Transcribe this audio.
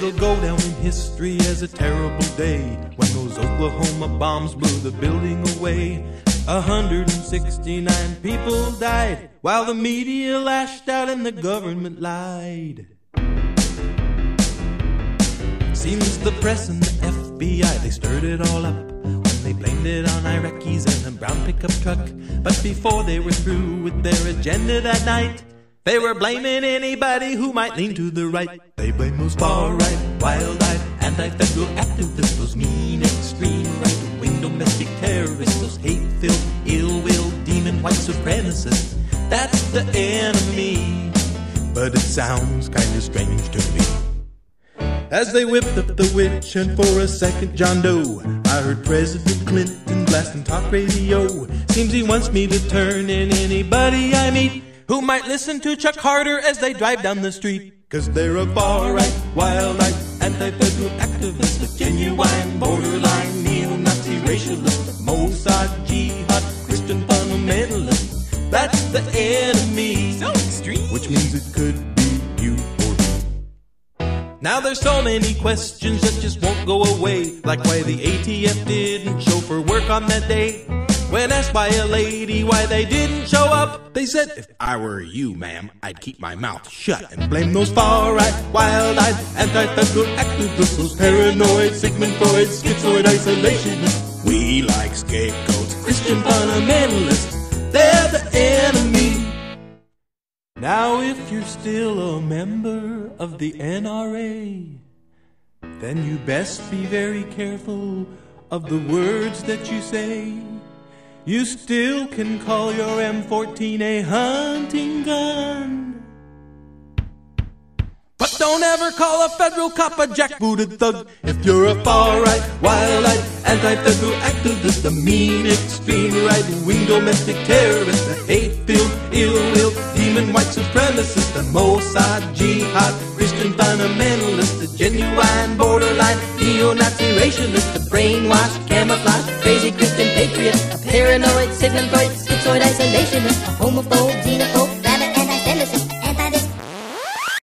It'll go down in history as a terrible day when those Oklahoma bombs blew the building away. 169 people died while the media lashed out and the government lied. Seems the press and the FBI, they stirred it all up when they blamed it on Iraqis and a brown pickup truck. But before they were through with their agenda that night, they were blaming anybody who might lean to the right. They blame those far-right, wild-eyed, anti-federal activists, those mean extreme right-wing domestic terrorists, those hate-filled, ill-will, demon white supremacists. That's the enemy, but it sounds kinda strange to me. As they whipped up the witch and for a second John Doe, I heard President Clinton blasting talk radio. Seems he wants me to turn in anybody I meet who might listen to Chuck Carter as they drive down the street. 'Cause they're a far-right, wild-eyed, anti-federal activist, a genuine borderline neo-Nazi racialist, a Mossad jihad Christian fundamentalist. That's the enemy, so extreme, which means it could be you or me. Now there's so many questions that just won't go away, like why the ATF didn't show for work on that day. When asked by a lady why they didn't show up, they said, "If I were you, ma'am, I'd keep my mouth shut," and blame those far-right, wild-eyed, anti-federal activists, those paranoid, Sigmund Freud, schizoid isolationists. We like scapegoats, Christian fundamentalists. They're the enemy. Now if you're still a member of the NRA, then you best be very careful of the words that you say. You still can call your M14 a hunting gun, but don't ever call a federal cop a jackbooted thug. If you're a far-right, wild-eyed, anti-federal activist, a mean, extreme, right-wing domestic terrorist, a hate-filled, ill-will, demon white supremacist, a Mossad jihad Christian fundamentalist, a genuine borderline neo-Nazi racialist, a brainwashed, camouflaged, crazy Christian patriot, a paranoid, Sigmund Freud, schizoid isolationist, a homophobe, xenophobe,